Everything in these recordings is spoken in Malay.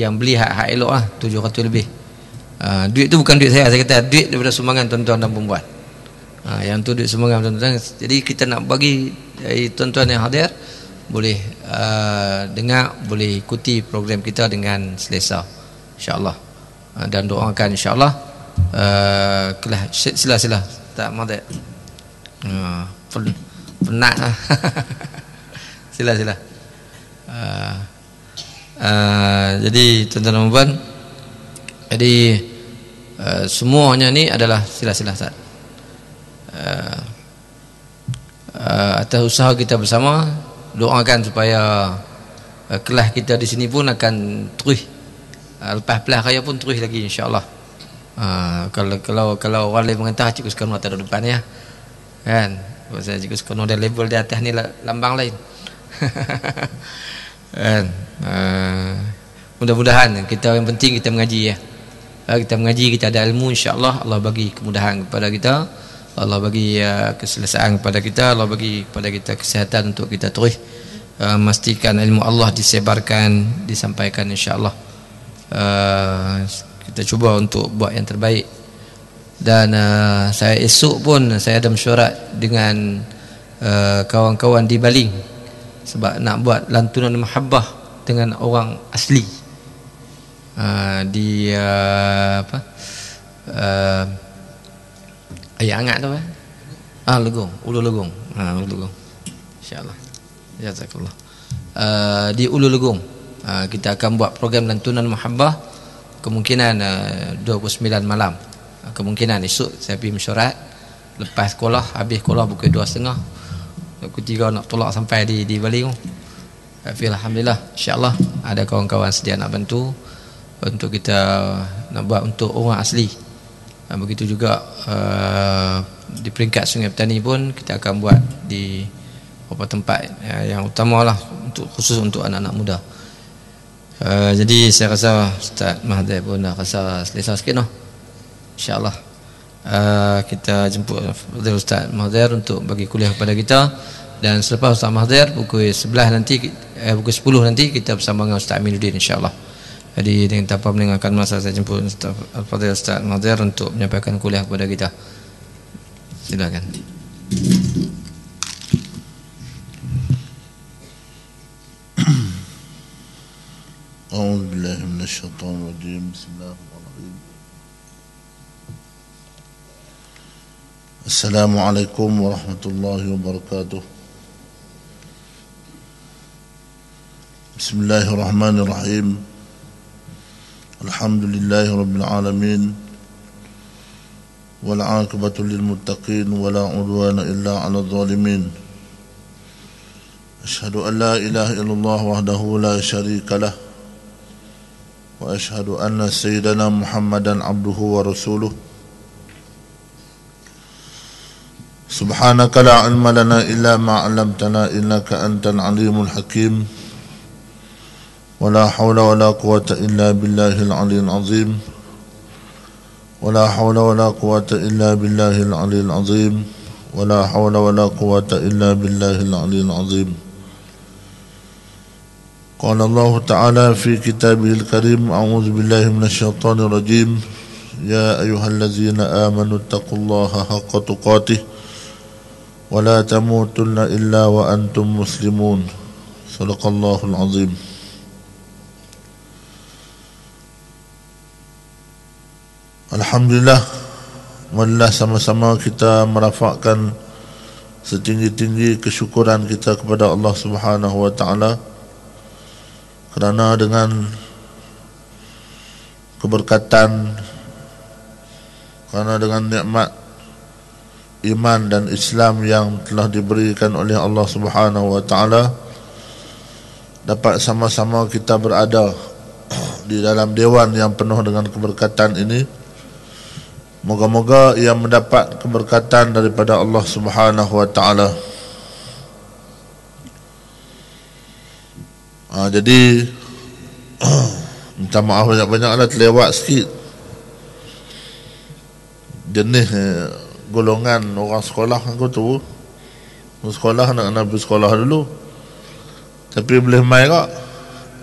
yang beli hak elok lah 700 lebih. Duit tu bukan duit saya kata duit daripada sumbangan tuan-tuan dan perempuan. Yang tu duit sumbangan tuan-tuan. Jadi kita nak bagi tuan-tuan yang hadir boleh dengar, boleh ikuti program kita dengan selesa, insya-Allah. Dan doakan insya-Allah. Sila tak madat. Penat lah. Sila. Jadi tuan-tuan dan puan, jadi semuanya ni adalah sila Ustaz. Atas usaha kita bersama, doakan supaya kelas kita di sini pun akan terus, lepas pelas raya pun terus lagi insya-Allah. Kalau orang lain mengatakan cikgu sekolah tak ada depan ya, kan? Pasal cikgu sekolah ada level di atas ni lambang lain. Kan? Mudah-mudahan kita, yang penting kita mengaji ya. Kita mengaji, kita ada ilmu, insya-Allah Allah bagi kemudahan kepada kita, Allah bagi keselesaan kepada kita, Allah bagi kepada kita kesihatan untuk kita terus memastikan ilmu Allah disebarkan, disampaikan insya-Allah. Kita cuba untuk buat yang terbaik. Dan saya esok pun saya ada mesyuarat dengan kawan-kawan di Baling sebab nak buat lantunan mahabbah dengan orang asli di Ayah Angat tu Legong, Ulu Legong. Ulu Legong. Insya-Allah. Jazakallah. Di Ulu Legong kita akan buat program lantunan mahabbah, kemungkinan 29 malam. Kemungkinan esok saya pergi mesyuarat lepas sekolah, habis sekolah pukul 2.30. Pukul 3 nak tolak sampai di Baling. Tapi alhamdulillah insya-Allah ada kawan-kawan sedia nak bantu untuk kita nak buat untuk orang asli. Begitu juga di peringkat Sungai Petani pun kita akan buat di beberapa tempat yang utamalah untuk khusus untuk anak-anak muda. Jadi saya rasa Ustaz Mahathir pun dah rasa selesa sikit noh. InsyaAllah kita jemput Ustaz Mahathir untuk bagi kuliah kepada kita. Dan selepas Ustaz Mahathir pukul 11 nanti, pukul 10 nanti kita bersama dengan Ustaz Aminuddin insyaAllah. Jadi dengan tanpa meninggalkan masa, saya jemput Al-Fadhil Ustaz Mahathir untuk menyampaikan kuliah kepada kita. Silakan. أعوذ بالله من الشيطان الرجيم بسم الله الرحمن الرحيم السلام عليكم ورحمة الله وبركاته بسم الله الرحمن الرحيم الحمد لله رب العالمين والعاقبة للمتقين ولا عدوان إلا على الظالمين أشهد أن لا إله إلا الله وحده لا شريك له وأشهد أن سيدنا محمدا عبده ورسوله سبحانك لا علم لنا إلا ما علمتنا إنك أنت العليم الحكيم ولا حول ولا قوة إلا بالله العلي العظيم ولا حول ولا قوة إلا بالله العلي العظيم ولا حول ولا قوة إلا بالله العلي العظيم قال الله تعالى في كتابه الكريم أعوذ بالله من الشيطان الرجيم يا أيها الذين آمنوا اتقوا الله حق تقاته ولا تموتن إلا وأنتم مسلمون صدق الله العظيم. Alhamdulillah, marilah sama-sama kita merafakkan setinggi-tinggi kesyukuran kita kepada Allah Subhanahu wa taala, kerana dengan keberkatan, kerana dengan nikmat iman dan Islam yang telah diberikan oleh Allah Subhanahu wa taala, dapat sama-sama kita berada di dalam dewan yang penuh dengan keberkatan ini. Moga-moga ia mendapat keberkatan daripada Allah Subhanahu wa taala. Jadi minta maaf banyak-banyaklah, terlewat sikit jenis golongan orang sekolah aku tu. Sekolah nak pergi sekolah dulu, tapi boleh main kak.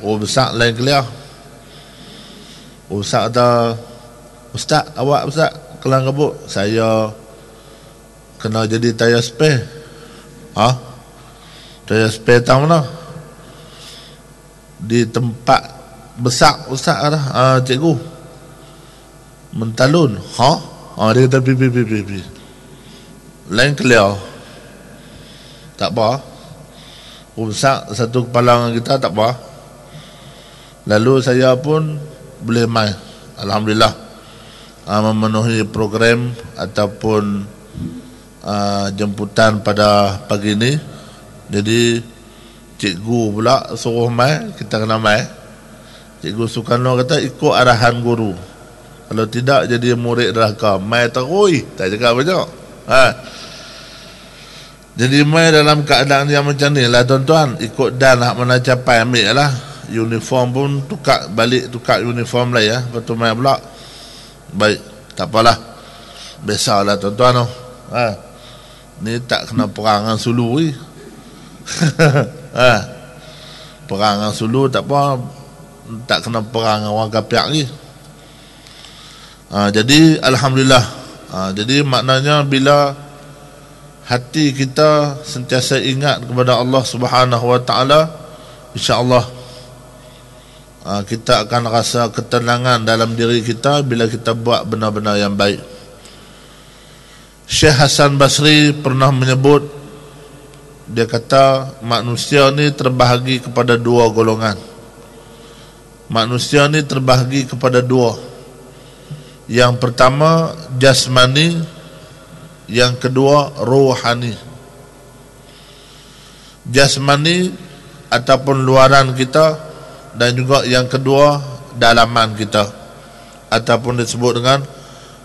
Oh besar lain kuliah. Ustaz kata, Ustaz, awak Ustaz kelang kabut, saya kena jadi tayar spare. Tayar spare tahu mana? Di tempat besar Ustaz kata, cikgu mentalun. Dia kata pi. Lain clear. Tak apa. Ustaz satu kepala dengan kita, tak apa. Lalu saya pun boleh main, alhamdulillah, memenuhi program ataupun jemputan pada pagi ni. Jadi cikgu pula suruh main, kita kena main. Cikgu Sukarno kata ikut arahan guru, kalau tidak jadi murid neraka. Main terus, tak cakap banyak. Jadi main dalam keadaan yang macam ni lah tuan-tuan. Ikut dan hak mana capai ambil lah. Uniform pun tukar uniform lah ya. Lepas tu main pula. Baik, tak apalah, biasalah tuan-tuan. Ni tak kena perang dengan Sulu ni. Perang dengan Sulu tak apa, tak kena perang dengan orang Kapiak ni. Jadi alhamdulillah. Jadi maknanya bila hati kita sentiasa ingat kepada Allah Subhanahu wa taala, insya-Allah kita akan rasa ketenangan dalam diri kita bila kita buat benar-benar yang baik. Syekh Hasan Basri pernah menyebut, dia kata manusia ni terbahagi kepada dua golongan. Manusia ni terbahagi kepada dua. Yang pertama jasmani, yang kedua rohani. Jasmani ataupun luaran kita, dan juga yang kedua dalaman kita, ataupun disebut dengan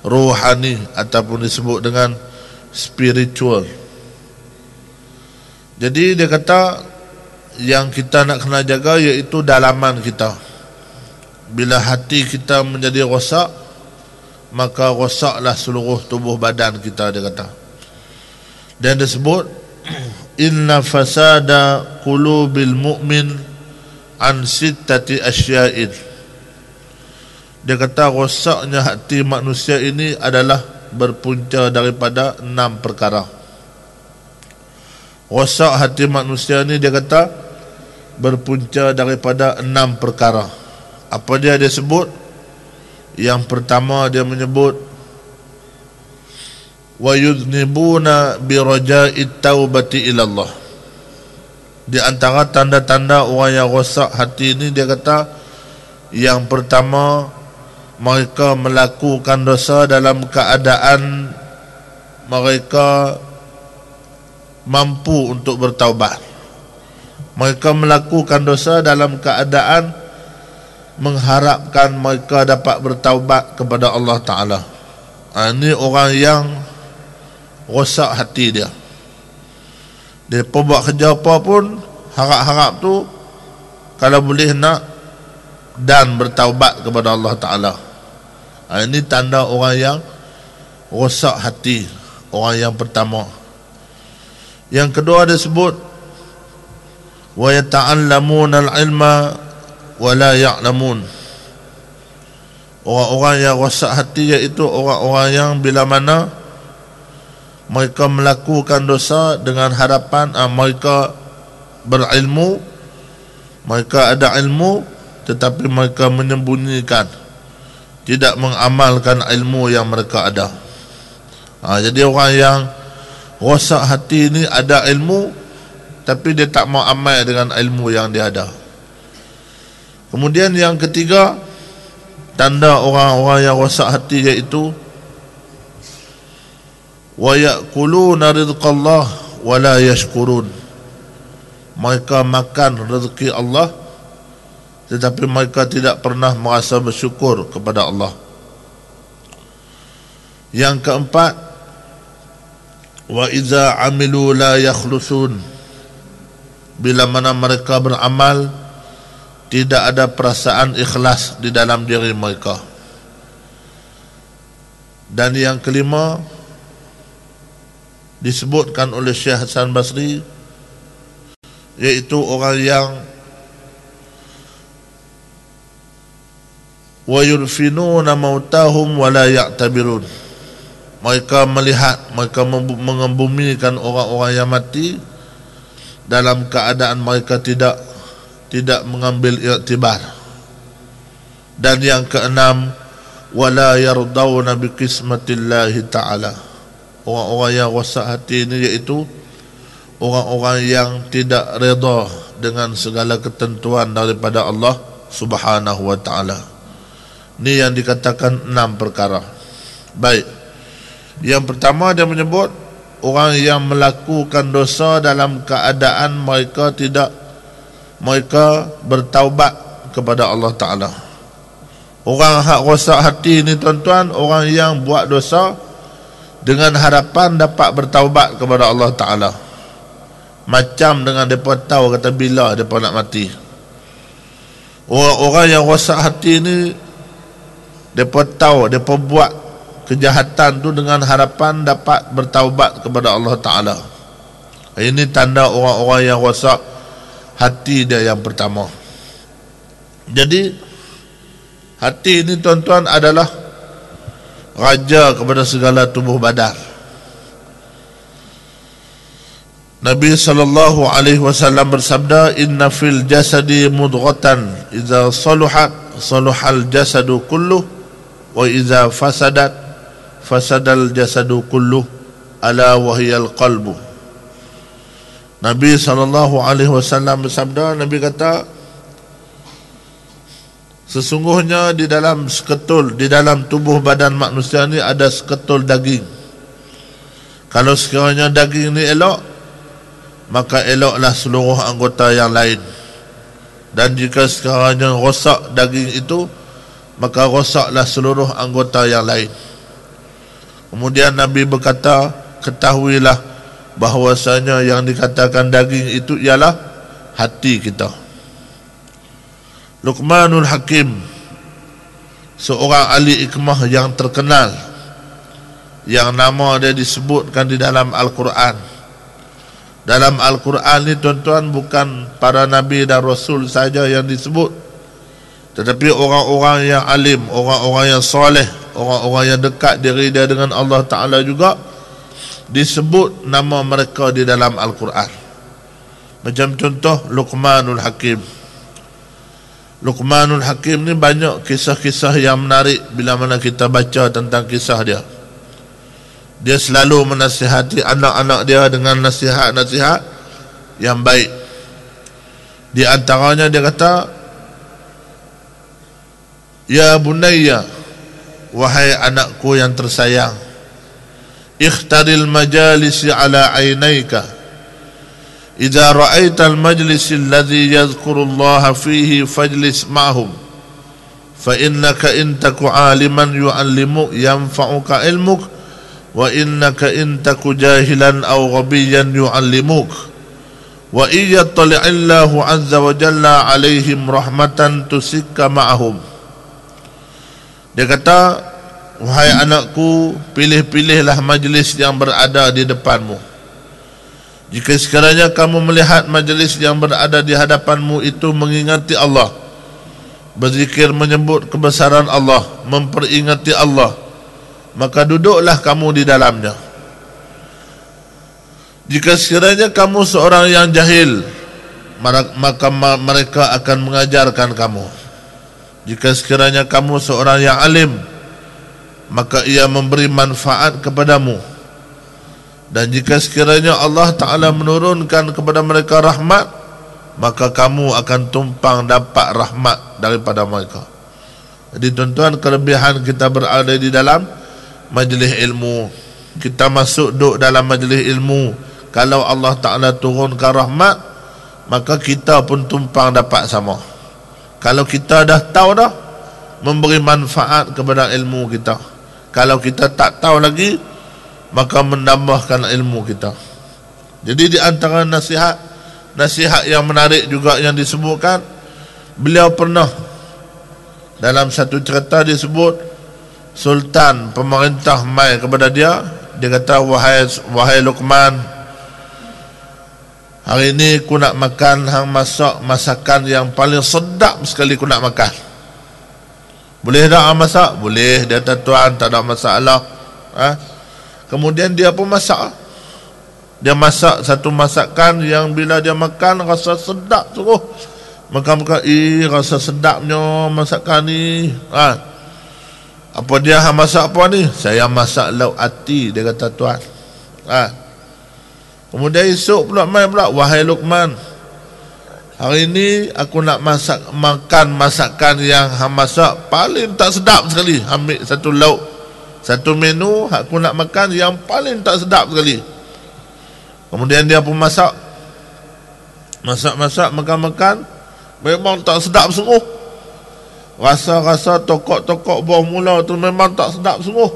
rohani, ataupun disebut dengan spiritual. Jadi dia kata yang kita nak kena jaga iaitu dalaman kita. Bila hati kita menjadi rosak, maka rosaklah seluruh tubuh badan kita, dia kata. Dan disebut inna fasada qulubil mu'min an sittati asya'in. Dia kata rosaknya hati manusia ini adalah berpunca daripada 6 perkara. Rosak hati manusia ini, dia kata, berpunca daripada 6 perkara. Apa dia sebut? Yang pertama dia menyebut wa yudhnibuna bi raja'it taubati ilallah. Di antara tanda-tanda orang yang rosak hati ini, dia kata yang pertama, mereka melakukan dosa dalam keadaan mereka mampu untuk bertaubat. Mereka melakukan dosa dalam keadaan mengharapkan mereka dapat bertaubat kepada Allah Ta'ala. Ini orang yang rosak hati dia. Dia buat kerja apa pun, harap-harap tu kalau boleh nak dan bertaubat kepada Allah Ta'ala. Ini tanda orang yang rosak hati, orang yang pertama. Yang kedua dia sebut wa yata'allamuna al-ilma wa la ya'lamun. Orang-orang yang rosak hati iaitu orang-orang yang bila mana mereka melakukan dosa dengan harapan mereka berilmu, mereka ada ilmu, tetapi mereka menyembunyikan, tidak mengamalkan ilmu yang mereka ada. Jadi orang yang rosak hati ini ada ilmu, tapi dia tak mau amal dengan ilmu yang dia ada. Kemudian yang ketiga, tanda orang-orang yang rosak hati iaitu wa ya'kuluna rizqallah wa la yashkurun. Mereka makan rezeki Allah, tetapi mereka tidak pernah merasa bersyukur kepada Allah. Yang keempat, wa iza amilu la yakhlusun. Bila mana mereka beramal, tidak ada perasaan ikhlas di dalam diri mereka. Dan yang kelima, disebutkan oleh Syekh Hasan Basri, iaitu orang yang wa yurfinuna mautahum wa la ya'tabirun. Mereka melihat, mereka mengembumikan orang-orang yang mati dalam keadaan mereka tidak mengambil iktibar. Dan yang keenam, wala yardawna biqismatillahi ta'ala. Orang-orang yang rosak hati ini iaitu orang-orang yang tidak redha dengan segala ketentuan daripada Allah Subhanahu wa ta'ala. Ini yang dikatakan 6 perkara. Baik. Yang pertama dia menyebut orang yang melakukan dosa dalam keadaan mereka bertaubat kepada Allah Ta'ala. Orang hak rosak hati ni tuan-tuan, orang yang buat dosa dengan harapan dapat bertaubat kepada Allah Ta'ala. Macam dengan mereka tahu kata bila mereka nak mati. Orang-orang yang rosak hati ni, mereka tahu, mereka buat kejahatan tu dengan harapan dapat bertaubat kepada Allah Ta'ala. Ini tanda orang-orang yang rosak hati dia yang pertama. Jadi hati ini tuan-tuan adalah raja kepada segala tubuh badan. Nabi SAW bersabda, inna fil jasadi mudghatan idza saluhat saluhal jasadu kulluh wa idza fasadat fasadal jasadu kulluh ala wahiyal qalbu. Nabi SAW bersabda, Nabi kata, sesungguhnya di dalam tubuh badan manusia ni ada seketul daging. Kalau sekiranya daging ni elok, maka eloklah seluruh anggota yang lain. Dan jika sekiranya rosak daging itu, maka rosaklah seluruh anggota yang lain. Kemudian Nabi berkata, ketahuilah bahwasanya yang dikatakan daging itu ialah hati kita. Luqmanul Hakim, seorang ahli hikmah yang terkenal, yang nama dia disebutkan di dalam Al-Quran. Dalam Al-Quran ni tuan-tuan, bukan para Nabi dan Rasul saja yang disebut, tetapi orang-orang yang alim, orang-orang yang soleh, orang-orang yang dekat diri dia dengan Allah Ta'ala juga disebut nama mereka di dalam Al-Quran. Macam contoh Luqmanul Hakim. Luqmanul Hakim ni banyak kisah-kisah yang menarik bila mana kita baca tentang kisah dia. Dia selalu menasihati anak-anak dia dengan nasihat-nasihat yang baik. Di antaranya dia kata, ya bunayya, wahai anakku yang tersayang, ikhtaril majalisi ala aynayka, idza ra'aita al-majlis alladhi yadhkuru Allah fihi fajlis ma'hum, fa innaka in taku 'aliman yu'allimu yanfa'uka ilmuk, wa innaka in taku jahilan aw ghabiyan yu'allimuk, wa iya tali'illahu 'azza wa jalla 'alaihim rahmatan tusikka ma'hum. Dia kata, wahai anakku, pilih-pilihlah majlis yang berada di depanmu. Jika sekiranya kamu melihat majlis yang berada di hadapanmu itu mengingati Allah, berzikir menyebut kebesaran Allah, memperingati Allah, maka duduklah kamu di dalamnya. Jika sekiranya kamu seorang yang jahil, maka mereka akan mengajarkan kamu. Jika sekiranya kamu seorang yang alim, maka ia memberi manfaat kepadamu. Dan jika sekiranya Allah Ta'ala menurunkan kepada mereka rahmat, maka kamu akan tumpang dapat rahmat daripada mereka. Jadi tuan-tuan, kelebihan kita berada di dalam majlis ilmu, kita masuk duduk dalam majlis ilmu, kalau Allah Ta'ala turunkan rahmat, maka kita pun tumpang dapat sama. Kalau kita dah tahu dah, memberi manfaat kepada ilmu kita. Kalau kita tak tahu lagi, maka menambahkan ilmu kita. Jadi di antara nasihat yang menarik juga yang disebutkan, beliau pernah dalam satu cerita disebut sultan pemerintah mai kepada dia. Dia kata, wahai Luqman, hari ini aku nak makan hang masak masakan yang paling sedap sekali aku nak makan. Boleh tak masak? Boleh, dia kata tuan, tak ada masalah. Kemudian dia pun masak. Dia masak satu masakan yang bila dia makan rasa sedap sungguh. Makan-makan, rasa sedapnya masakan ni. Apa dia masak apa ni? Saya masak lauk ati, dia kata tuan. Kemudian esok pula main pula, wahai Luqman, hari ni aku nak makan masakan yang hang masak paling tak sedap sekali. Ambil satu lauk, satu menu aku nak makan yang paling tak sedap sekali. Kemudian dia pun masak, makan-makan, memang tak sedap sungguh. Rasa-rasa tokok-tokok bawah mula tu memang tak sedap sungguh.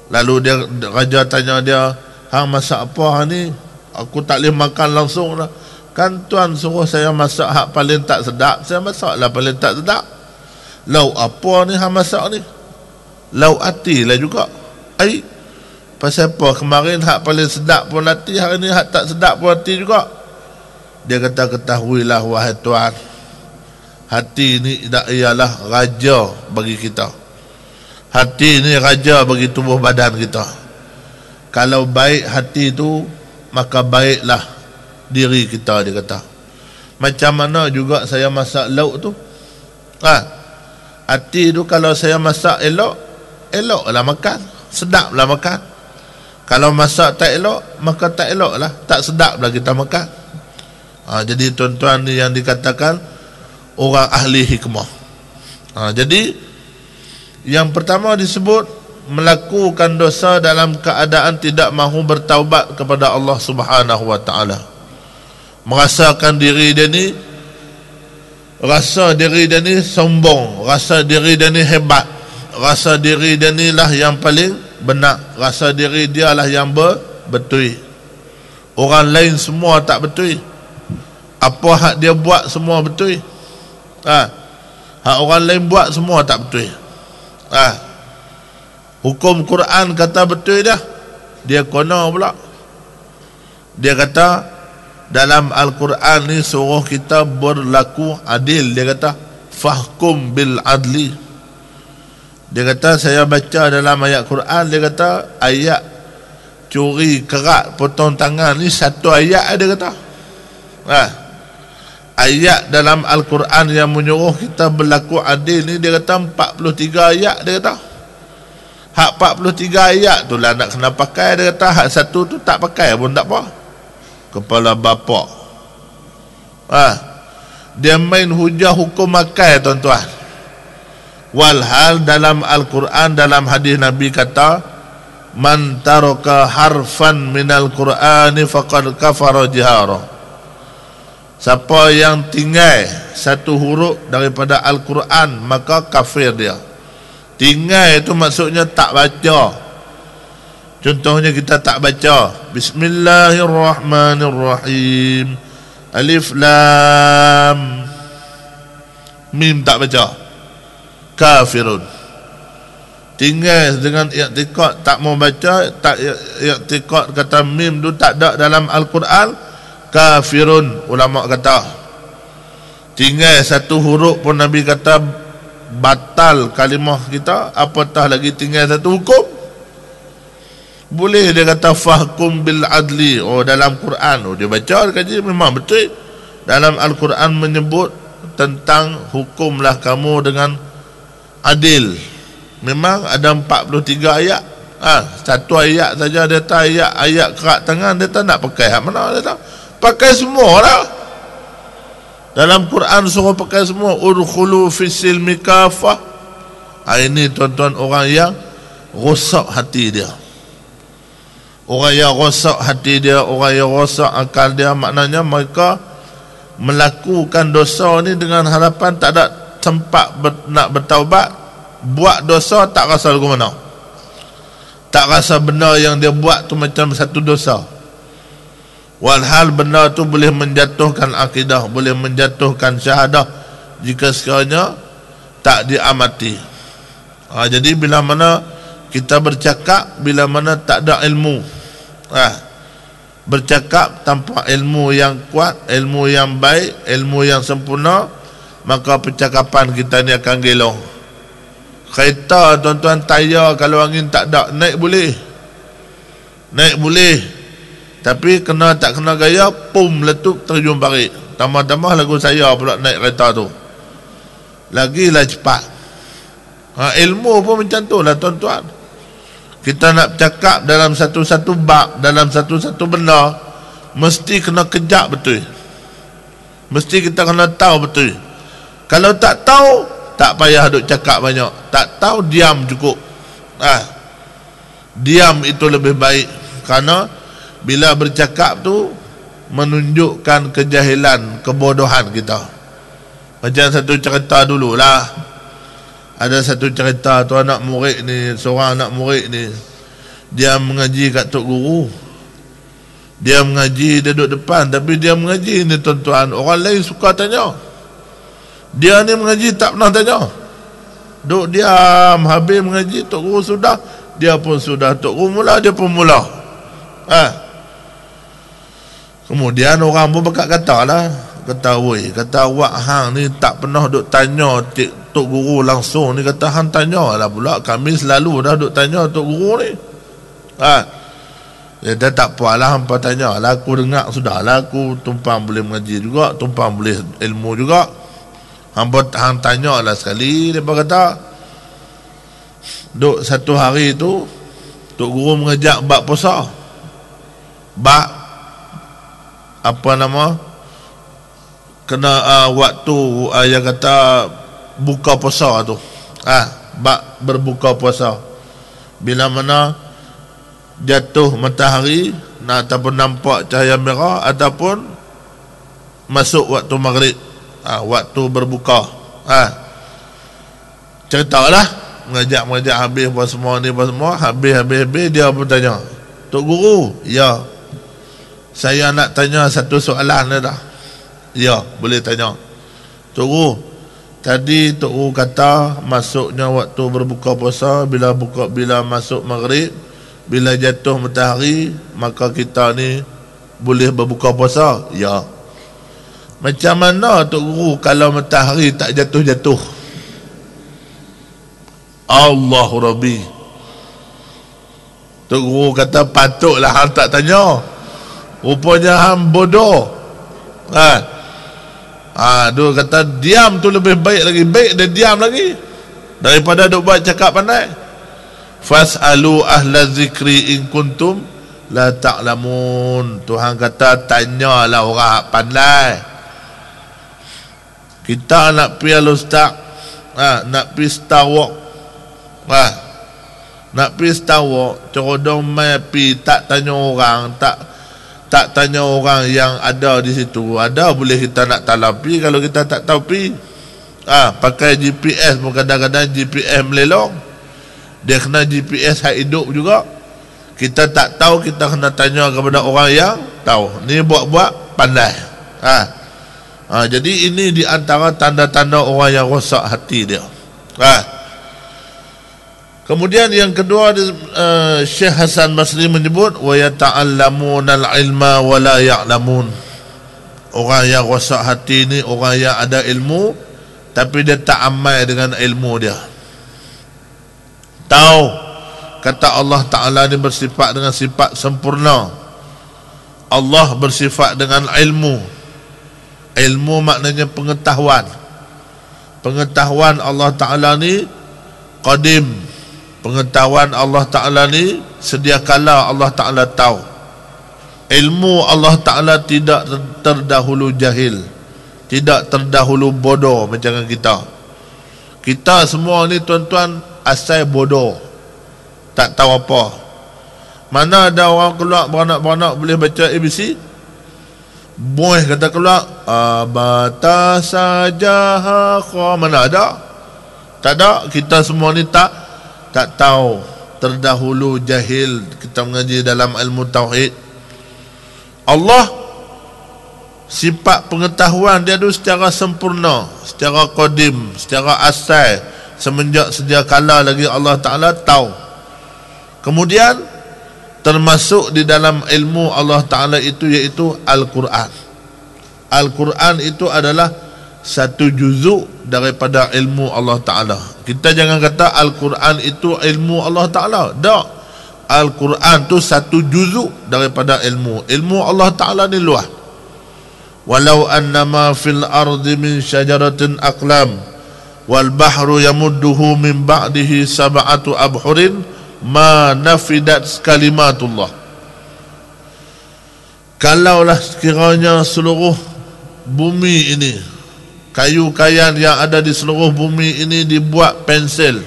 Lalu raja tanya dia, hang masak apa hang ni? Aku tak boleh makan langsung lah. Kan tuan suruh saya masak hak paling tak sedap, saya masaklah paling tak sedap. Lauk apa ni hang masak ni? Lauk ati lah juga. Pasal apa? Kemarin hak paling sedap pun hati, hari ni hak tak sedap pun hati juga. Dia kata, ketahuilah wahai tuan, hati ni ialah raja bagi kita. Hati ni raja bagi tubuh badan kita. Kalau baik hati tu, maka baiklah diri kita, dia kata. Macam mana juga saya masak lauk tu, hati tu kalau saya masak elok, eloklah makan, sedaplah makan. Kalau masak tak elok, maka tak eloklah, tak sedaplah kita makan. Jadi tuan-tuan ni yang dikatakan orang ahli hikmah. Jadi yang pertama disebut melakukan dosa dalam keadaan tidak mahu bertaubat kepada Allah Subhanahu wa taala. Merasakan diri dia ni, rasa diri dia ni sombong, rasa diri dia ni hebat, rasa diri dia ni lah yang paling benar, rasa diri dia lah yang betul. Orang lain semua tak betul. Apa hak dia buat semua betul. Hak orang lain buat semua tak betul. Hukum Quran kata betul dah, dia kono pula. Dia kata dalam Al-Quran ni suruh kita berlaku adil. Dia kata fahkum bil adli. Dia kata saya baca dalam ayat Quran, dia kata ayat curi kerat potong tangan ni satu ayat, dia kata. Ayat dalam Al-Quran yang menyuruh kita berlaku adil ni, dia kata 43 ayat, dia kata. Hak 43 ayat tu lah nak kena pakai, dia kata. Hak satu tu tak pakai pun tak apa. Kepala bapak. Dia main hujah hukum makai, tuan-tuan. Walhal dalam Al-Quran, dalam hadis Nabi kata, man taraka harfan minal Qur'ani faqad kafara jihara. Siapa yang tinggal satu huruf daripada Al-Quran, maka kafir dia. Tinggal itu maksudnya tak baca. Contohnya kita tak baca Bismillahirrahmanirrahim, Alif Lam Mim, tak baca, kafirun. Tinggal dengan i'tiqad tak mau baca, tak i'tiqad kata mim tu tak ada dalam Al-Quran, kafirun. Ulama kata tinggal satu huruf pun Nabi kata batal kalimah kita, apatah lagi tinggal satu hukum. Boleh dia kata fahkum bil adli. Dalam Quran, dia baca, dia kaji, memang betul. Dalam Al-Quran menyebut tentang hukumlah kamu dengan adil. Memang ada 43 ayat. Satu ayat saja dia tak ayat kerat tangan, dia tak nak pakai. Hak mana dia tak pakai semua lah. Dalam Quran suruh pakai semua. Udkhulu fisilmi kafah. Ini tuan-tuan orang yang rosak hati dia. Orang yang rosak hati dia, orang yang rosak akal dia, maknanya mereka melakukan dosa ni dengan harapan tak ada tempat nak bertaubat. Buat dosa tak rasa lagu mana, tak rasa benda yang dia buat tu macam satu dosa. Walhal benda tu boleh menjatuhkan akidah, boleh menjatuhkan syahadah jika sekiranya tak diamati. Jadi bila mana kita bercakap, bila mana tak ada ilmu, bercakap tanpa ilmu yang kuat, ilmu yang baik, ilmu yang sempurna, maka percakapan kita ni akan gelong. Kereta tuan-tuan, tayar kalau angin tak ada, naik boleh. Naik boleh. Tapi kena tak kena gaya, pum, letup, terjun parit. Tambah-tambah lagu saya pula naik kereta tu. Lagilah cepat. Ilmu pun macam tu lah tuan-tuan. Kita nak cakap dalam satu-satu bab, dalam satu-satu benda, mesti kena kejap betul. Mesti kita kena tahu betul. Kalau tak tahu, tak payah duk cakap banyak. Tak tahu, diam cukup. Diam itu lebih baik. Kerana bila bercakap tu menunjukkan kejahilan, kebodohan kita. Macam satu cerita dululah. Ada satu cerita tu, anak murid ni, seorang anak murid ni, dia mengaji kat tok guru. Dia mengaji, dia duduk depan. Tapi dia mengaji ni tuan-tuan, orang lain suka tanya. Dia ni mengaji tak pernah tanya. Duduk diam, habis mengaji, tok guru sudah, dia pun sudah. Tok guru mula, dia pun mula. Kemudian orang pun berkat kata lah, kata awak hang ni tak pernah duk tanya tok guru langsung ni. Kata hang tanya lah pula, kami selalu dah duk tanya tok guru ni. Dia tak apalah, hampa tanya lah, aku dengar sudah lah, aku tumpang boleh mengaji juga, tumpang boleh ilmu juga. Hampa hang tanya lah sekali. Dia kata duk satu hari tu tok guru mengajak bab puasa, bab apa nama, kena waktu yang kata buka puasa tu, bab berbuka puasa. Bila mana jatuh matahari ataupun nampak cahaya merah, ataupun masuk waktu maghrib, waktu berbuka. Ceritalah, mengajak habis apa semua ni, apa semua habis dia bertanya, tok guru, ya, saya nak tanya satu soalan ni dah. Ya, boleh tanya. Tok guru, tadi tok guru kata masuknya waktu berbuka puasa bila masuk maghrib, bila jatuh matahari, maka kita ni boleh berbuka puasa. Ya. Macam mana tok guru kalau matahari tak jatuh-jatuh? Allahu Rabbi. Tok guru kata patutlah hang tak tanya. Rupanya hang bodoh. Dia kata diam tu lebih baik lagi. Baik dia diam lagi daripada duk buat cakap pandai. Fas'alu ahla zikri in kuntum la ta'lamun. Tuhan kata tanyalah orang pandai. Kita nak pergi al-ustaz, nak pergi Star Walk, nak pergi Star Walk, corodong mai pergi, tak tanya orang, tak tanya orang yang ada di situ. Ada boleh kita nak talapi kalau kita tak tahu pi. Pakai GPS pun kadang-kadang GPS melelong. Dia kena GPS hak hidup juga. Kita tak tahu, kita kena tanya kepada orang yang tahu. Ni buat-buat pandai. Jadi ini di antara tanda-tanda orang yang rosak hati dia. Kemudian yang kedua, Syekh Hasan Basri menyebut wa yata'allamuna al-ilma wa la ya'lamun. Orang yang rosak hati ni orang yang ada ilmu tapi dia tak amal dengan ilmu dia. Tahu kata Allah Ta'ala ni bersifat dengan sifat sempurna. Allah bersifat dengan ilmu. Ilmu maknanya pengetahuan. Pengetahuan Allah Ta'ala ni qadim. Pengetahuan Allah Ta'ala ni sedia kala Allah Ta'ala tahu. Ilmu Allah Ta'ala tidak terdahulu jahil, tidak terdahulu bodoh macam kita. Kita semua ni tuan-tuan asal bodoh, tak tahu apa. Mana ada orang keluar beranak-beranak boleh baca ABC? Boy kata keluar abata saja kha, mana ada? Tak ada. Kita semua ni tak tahu, terdahulu jahil. Kita mengaji dalam ilmu tauhid. Allah sifat pengetahuan dia tu secara sempurna, secara qadim, secara asal, semenjak sedia kala lagi Allah Ta'ala tahu. Kemudian termasuk di dalam ilmu Allah Ta'ala itu iaitu Al-Quran. Al-Quran itu adalah satu juzuk daripada ilmu Allah Ta'ala. Kita jangan kata Al-Quran itu ilmu Allah Ta'ala. Tak. Al-Quran tu satu juzuk daripada ilmu Allah Ta'ala ni luas. Walau annama fil ardi min syajaratin aqlam wal bahru yamudduhu min ba'dihi sab'atu abhurin ma nafidat kalimatullah. Kalaulah sekiranya seluruh bumi ini, kayu-kayan yang ada di seluruh bumi ini dibuat pensil,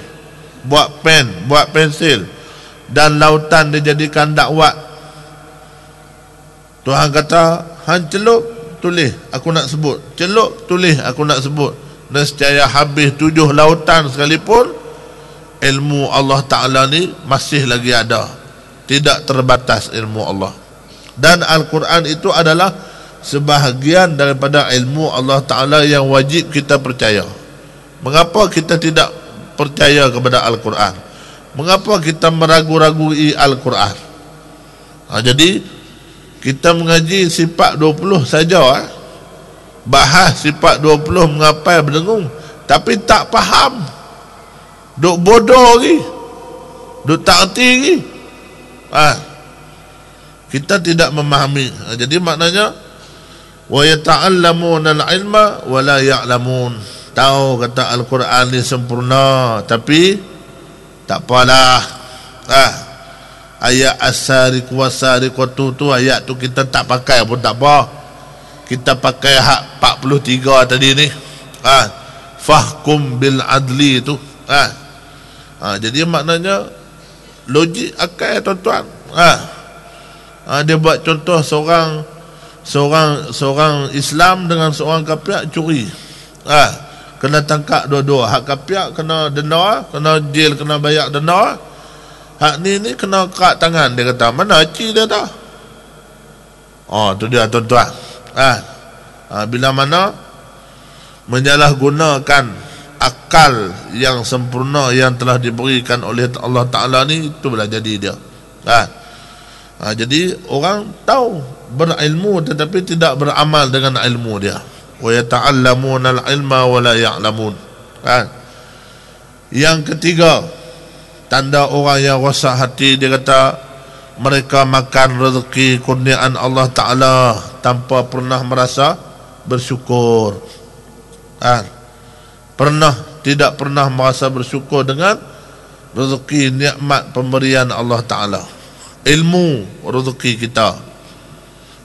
buat pen, buat pensil, dan lautan dijadikan dakwat. Tuhan kata, hang celup, tulis, aku nak sebut. Celup, tulis, aku nak sebut. Nescaya habis 7 lautan sekalipun, ilmu Allah Ta'ala ni masih lagi ada. Tidak terbatas ilmu Allah. Dan Al-Quran itu adalah sebahagian daripada ilmu Allah Ta'ala yang wajib kita percaya. Mengapa kita tidak percaya kepada Al-Quran? Mengapa kita meragu-ragui Al-Quran? Jadi kita mengaji sifat 20 saja, bahas sifat 20 mengapai berdengung, tapi tak faham, duk bodoh lagi, duk tak erti lagi. Kita tidak memahami. Jadi maknanya wa yata'allamuna al-ilma wa la ya'lamun. Tahu kata Al-Quran ni sempurna, tapi tak apalah. Ayat as-sariq was-sariqatu tu, ayat tu kita tak pakai pun tak apa. Kita pakai hak 43 tadi ni. Fahkum bil adli tu. Jadi maknanya logik akal, tuan-tuan. Dia buat contoh seorang Islam dengan seorang kafir curi. Kena tangkap dua-dua. Hak kafir kena denda, kena jail, kena bayar denda. Hak ni kena kerat tangan. Dia kata, mana haji dia tak? Tu dia, tuan-tuan. Bila mana menyalahgunakan akal yang sempurna yang telah diberikan oleh Allah Ta'ala ni, itu boleh jadi dia. Jadi orang tahu berilmu tetapi tidak beramal dengan ilmu dia. Wa yata'allamuna al-ilma wa la ya'lamun. Yang ketiga, tanda orang yang rosak hati, dia kata mereka makan rezeki kurniaan Allah Ta'ala tanpa pernah merasa bersyukur. Tidak pernah merasa bersyukur dengan rezeki nikmat pemberian Allah Ta'ala. Ilmu, rezeki kita.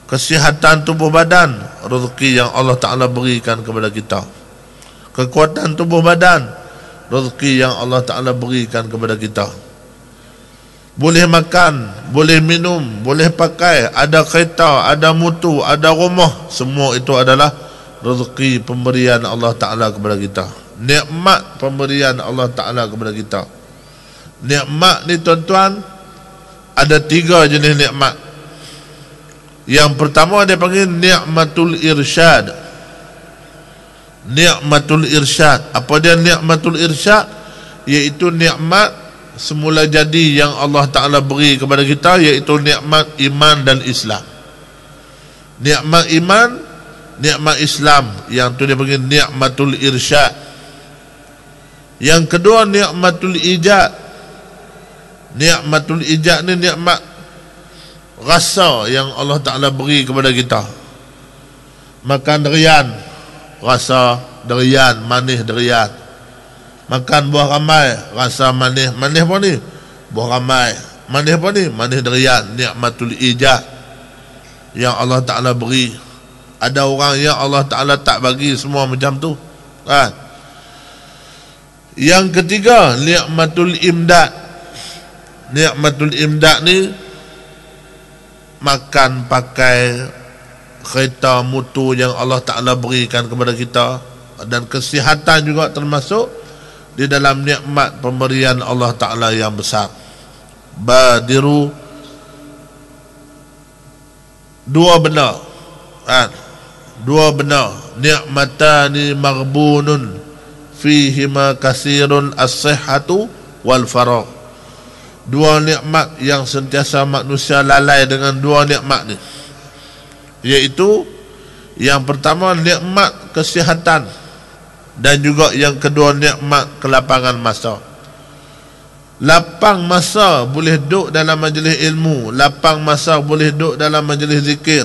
Kesihatan tubuh badan, rezeki yang Allah Ta'ala berikan kepada kita. Kekuatan tubuh badan, rezeki yang Allah Ta'ala berikan kepada kita. Boleh makan, boleh minum, boleh pakai, ada kereta, ada motor, ada rumah, semua itu adalah rezeki pemberian Allah Ta'ala kepada kita. Nikmat pemberian Allah Ta'ala kepada kita. Nikmat ni, tuan-tuan, ada 3 jenis nikmat. Yang pertama dia panggil nikmatul irsyad. Nikmatul irsyad. Apa dia nikmatul irsyad? Iaitu nikmat semula jadi yang Allah Ta'ala beri kepada kita, iaitu nikmat iman dan Islam. Nikmat iman, nikmat Islam, yang tu dia panggil nikmatul irsyad. Yang kedua nikmatul ijad. Nikmatul ijad ni nikmat rasa yang Allah Ta'ala beri kepada kita. Makan durian, rasa durian, manis durian. Makan buah ramai, rasa manis. Manis apa ni? Buah ramai. Manis apa ni? Manis durian. Nikmatul ijad yang Allah Ta'ala beri. Ada orang yang Allah Ta'ala tak bagi semua macam tu. Yang ketiga, nikmatul imdad. Nikmatul imdad ni makan, pakai, kereta, motor yang Allah Ta'ala berikan kepada kita, dan kesihatan juga termasuk di dalam nikmat pemberian Allah Ta'ala yang besar. Badiru, 2 benda, 2 benda, nikmatani maghbunun fihima kasirun as-sihhatu wal faragh. 2 nikmat yang sentiasa manusia lalai dengan 2 nikmat ni, iaitu yang pertama nikmat kesihatan. Dan juga yang kedua, nikmat kelapangan masa. Lapang masa boleh duduk dalam majlis ilmu, lapang masa boleh duduk dalam majlis zikir.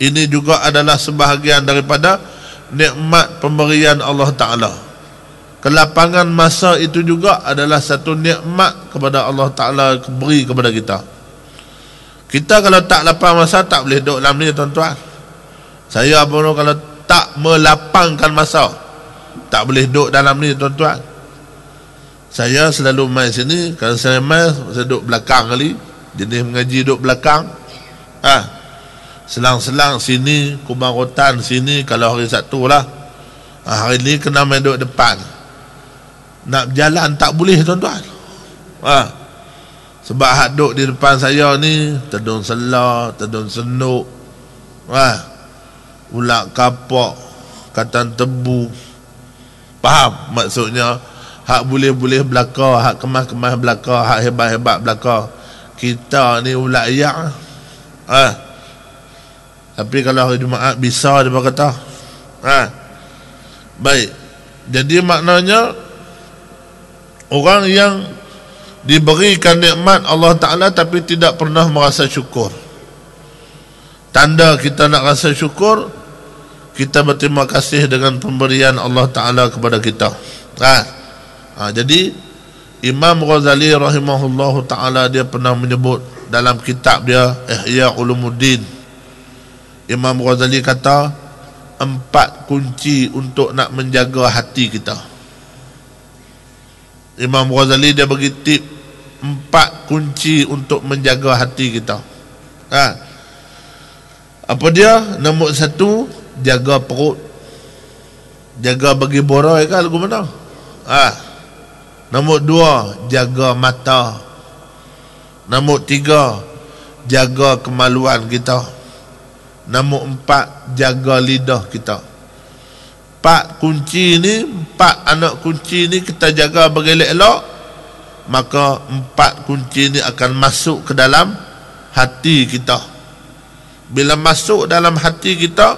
Ini juga adalah sebahagian daripada nikmat pemberian Allah Ta'ala. Kelapangan masa itu juga adalah satu nikmat kepada Allah Ta'ala beri kepada kita. Kita kalau tak lapang masa tak boleh duduk dalam ni, tuan-tuan. Saya kalau tak melapangkan masa tak boleh duduk dalam ni, tuan-tuan. Saya selalu main sini. Kalau saya main, saya duduk belakang kali. Jenis mengaji duduk belakang. Selang-selang sini, Kubang Rotan sini. Kalau hari Sabtu lah. Hari ni kena main duduk depan. Nak berjalan tak boleh, tuan-tuan. Sebab hak duduk di depan saya ni tedung selah, tedung senuk, ulak kapak, katan tebu. Faham maksudnya? Hak boleh-boleh belakang, hak kemas-kemas belakang, hak hebat-hebat belakang. Kita ni ulak ayak. Tapi kalau hari Jumaat bisa, dia kata. Baik. Jadi maknanya orang yang diberikan nikmat Allah Ta'ala tapi tidak pernah merasa syukur. Tanda kita nak rasa syukur, kita berterima kasih dengan pemberian Allah Ta'ala kepada kita. Jadi Imam Ghazali rahimahullahu ta'ala, dia pernah menyebut dalam kitab dia Ihya Ulumuddin. Imam Ghazali kata 4 kunci untuk nak menjaga hati kita. Imam Ghazali dia bagi tip 4 kunci untuk menjaga hati kita. Apa dia? Nombor 1, jaga perut. Jaga bagi borai kan lagu mana? Nombor 2, jaga mata. Nombor 3, jaga kemaluan kita. Nombor 4, jaga lidah kita. 4 kunci ni, 4 anak kunci ni kita jaga bagi elok, maka 4 kunci ni akan masuk ke dalam hati kita. Bila masuk dalam hati kita,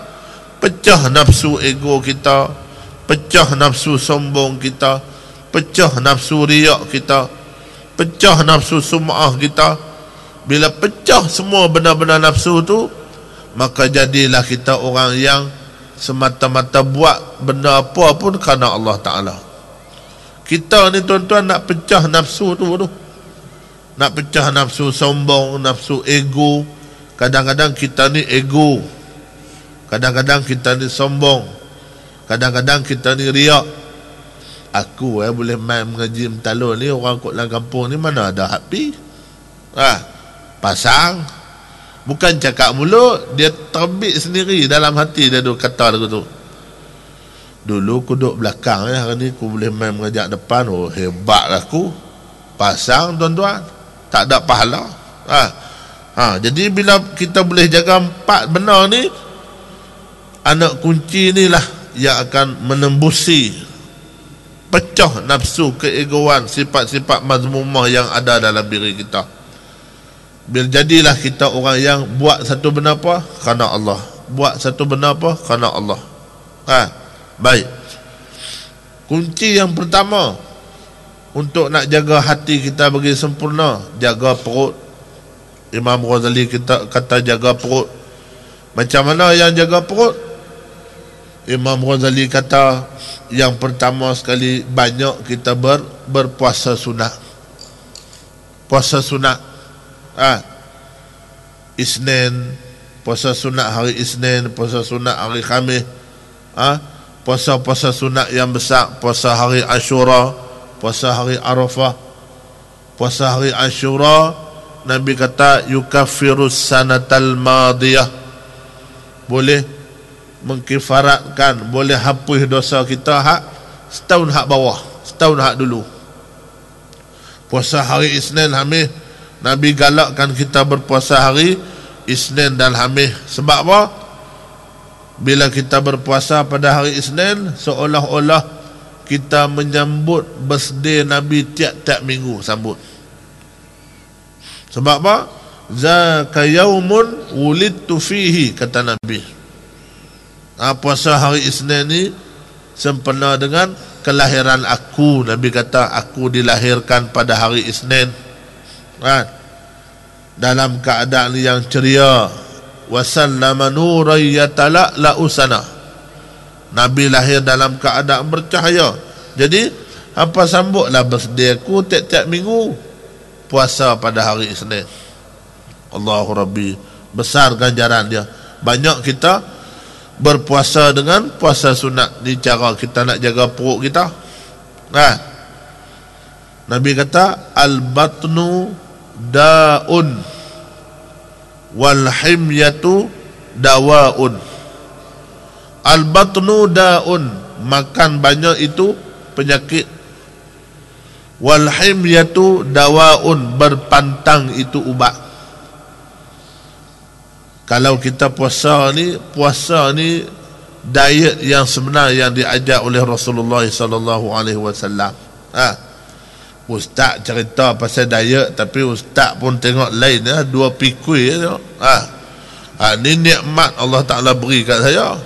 pecah nafsu ego kita, pecah nafsu sombong kita, pecah nafsu riak kita, pecah nafsu sum'ah kita. Bila pecah semua benda-benda nafsu tu, maka jadilah kita orang yang semata-mata buat benda apa pun kerana Allah Ta'ala. Kita ni tuan-tuan nak pecah nafsu tu. Nak pecah nafsu sombong, nafsu ego. Kadang-kadang kita ni ego, kadang-kadang kita ni sombong, kadang-kadang kita ni riak. Aku boleh main mengaji mentalun ni, orang kot dalam kampung ni mana ada happy. Pasang. Bukan cakap mulut, dia terbit sendiri dalam hati dia tu kata lagu tu. Dulu aku duduk belakang, hari ni aku boleh main mengajak depan. Oh, hebat aku. Pasang, tuan-tuan. Tak ada pahala. Jadi bila kita boleh jaga 4 benda ni, anak kunci ni lah yang akan menembusi, pecah nafsu keegoan, sifat-sifat mazmumah yang ada dalam diri kita. Bila jadilah kita orang yang buat satu benda apa kerana Allah, buat satu benda apa kerana Allah. Baik. Kunci yang pertama untuk nak jaga hati kita bagi sempurna, jaga perut. Imam Ghazali kita kata jaga perut. Macam mana yang jaga perut? Imam Ghazali kata yang pertama sekali, banyak kita berpuasa sunat. Puasa sunat. Isnin, puasa sunat hari Isnin, puasa sunat hari Khamis. Puasa-puasa sunat yang besar, puasa hari Ashura, puasa hari Arafah. Puasa hari Ashura, Nabi kata yukaffirus sanatal madiyah, boleh mengkifaratkan, boleh hapus dosa kita hak setahun hak bawah, setahun hak dulu. Puasa hari Isnin, Khamis, Nabi galakkan kita berpuasa hari Isnin dan Khamis. Sebab apa? Bila kita berpuasa pada hari Isnin, seolah-olah kita menyambut birthday Nabi tiap-tiap minggu sambut. Sebab apa? Zaka yaumun wulidtu fihi, kata Nabi. Puasa hari Isnin ni sempena dengan kelahiran aku. Nabi kata aku dilahirkan pada hari Isnin, dalam keadaan yang ceria. Wasallama nuran yatala'la usana. Nabi lahir dalam keadaan bercahaya. Jadi apa sambutlah birthday aku tiap-tiap minggu, puasa pada hari Isnin. Allahu Rabbi, besar ganjaran dia. Banyak kita berpuasa dengan puasa sunat. Ni cara kita nak jaga perut kita. Nabi kata al-batnu da'un wal himyatu dawaun. Al-batnu da'un, makan banyak itu penyakit. Wal himyatu dawaun, berpantang itu ubat. Kalau kita puasa ni diet yang sebenar yang diajar oleh Rasulullah sallallahu alaihi wasallam. Ustaz cerita pasal diet, tapi ustaz pun tengok lain, dua pikul je. Ni nikmat Allah Taala beri kat saya.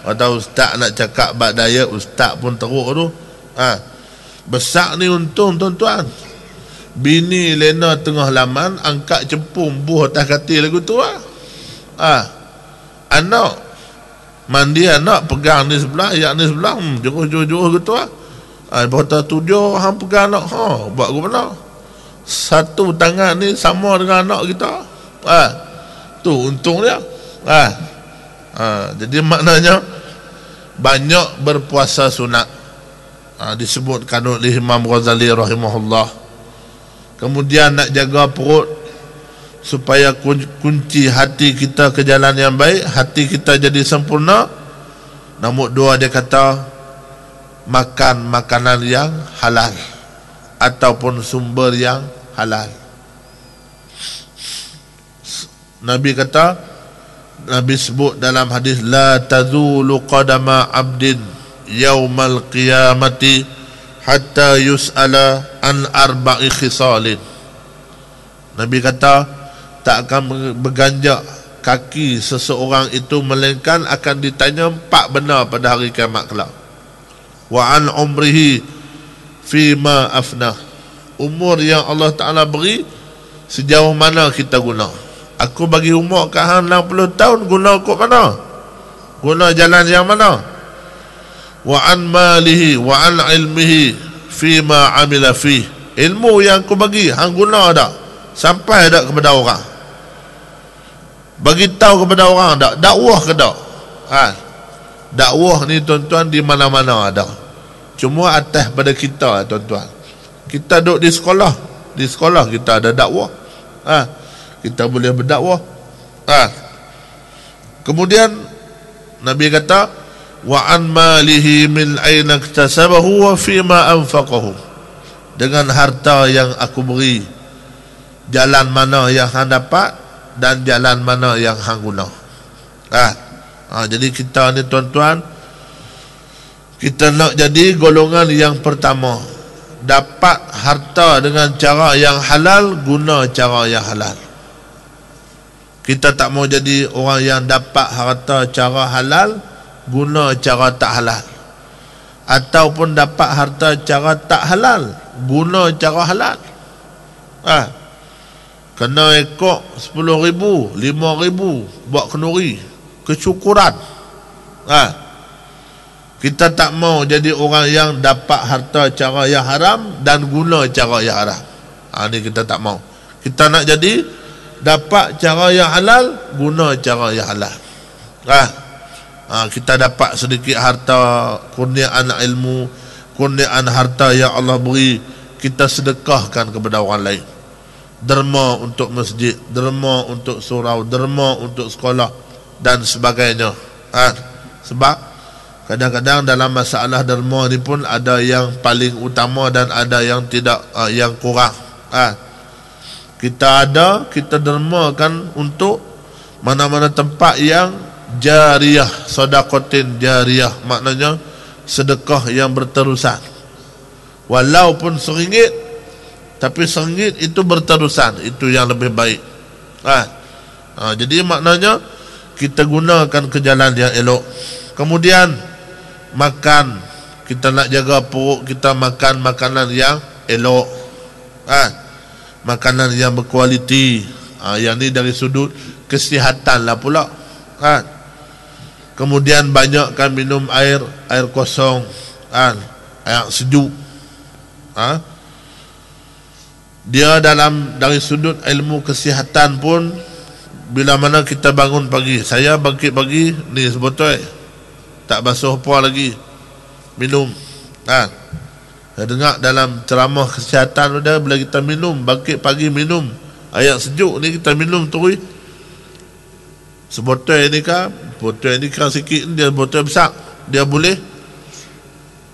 Atau ustaz nak cakap bab diet, ustaz pun teruk tu. Besar ni untung tuan-tuan. Bini Lena tengah laman, angkat cepung buah atas katil lagu tu. Anak mandi, anak pegang ni sebelah, ayak ni sebelah, juruh-juruh gitu. Lepas tu dia hang pegang anak, buat ke mana? Satu tangan ni sama dengan anak kita. Tu untung dia. Jadi maknanya banyak berpuasa sunat. Disebutkan oleh Imam Ghazali rahimahullah. Kemudian nak jaga perut supaya kunci hati kita ke jalan yang baik, hati kita jadi sempurna. Nombor 2 dia kata makan makanan yang halal ataupun sumber yang halal. Nabi kata, Nabi sebut dalam hadis, la tazulu qadama abdin yaumal qiyamati hatta yus'ala an arba'i khisalin. Nabi kata tak akan berganjak kaki seseorang itu melainkan akan ditanya 4 benda pada hari kiamat kelak. Wa an umrihi fima afnah. Umur yang Allah Ta'ala beri, sejauh mana kita guna. Aku bagi umur kat hang 60 tahun, guna kot mana? Guna jalan yang mana? Wa an malihi wa an ilmihi fima amila fi. Ilmu yang aku bagi hang guna tak? Sampai tak kepada orang? Bagi tahu kepada orang tak? Dakwah ke tak? Dakwah ni tuan-tuan di mana-mana ada. Cuma atas pada kita tuan-tuan. Kita duduk di sekolah. Di sekolah kita ada dakwah. Kita boleh berdakwah. Kemudian Nabi kata wa an malihi min aina iktasabahu wa fima anfaqahu. Dengan harta yang aku beri, jalan mana yang hang dapat dan jalan mana yang hang guna. Jadi kita ni tuan-tuan, kita nak jadi golongan yang pertama, dapat harta dengan cara yang halal, guna cara yang halal. Kita tak mau jadi orang yang dapat harta cara halal, guna cara tak halal, ataupun dapat harta cara tak halal, guna cara halal. Kena ekor 10,000, 5,000 buat kenduri, kesyukuran. Kita tak mau jadi orang yang dapat harta cara yang haram dan guna cara yang haram. Ni kita tak mau. Kita nak jadi dapat cara yang halal, guna cara yang halal. Kita dapat sedikit harta, kurniaan ilmu, kurniaan harta yang Allah beri, kita sedekahkan kepada orang lain. Derma untuk masjid, derma untuk surau, derma untuk sekolah dan sebagainya. Sebab kadang-kadang dalam masalah derma ni pun ada yang paling utama dan ada yang tidak, yang kurang. Kita dermakan untuk mana-mana tempat yang jariyah, sedekatin jariyah, maknanya sedekah yang berterusan. Walaupun RM1, tapi RM1 itu berterusan, itu yang lebih baik. Jadi maknanya kita gunakan ke jalan yang elok. Kemudian makan, kita nak jaga perut kita, makan makanan yang elok, makanan yang berkualiti. Yang ni dari sudut kesihatan lah pula. Kemudian banyakkan minum air kosong, air sejuk. Dia dari sudut ilmu kesihatan pun, bila mana kita bangun pagi, saya bangkit pagi ni sebotol, tak basuh apa lagi, minum. Saya dengar dalam ceramah kesihatan ada, bila kita minum, bangkit pagi minum air sejuk ni, kita minum terus sebotol ni kan, botol ni kan sikit, dia botol besar, dia boleh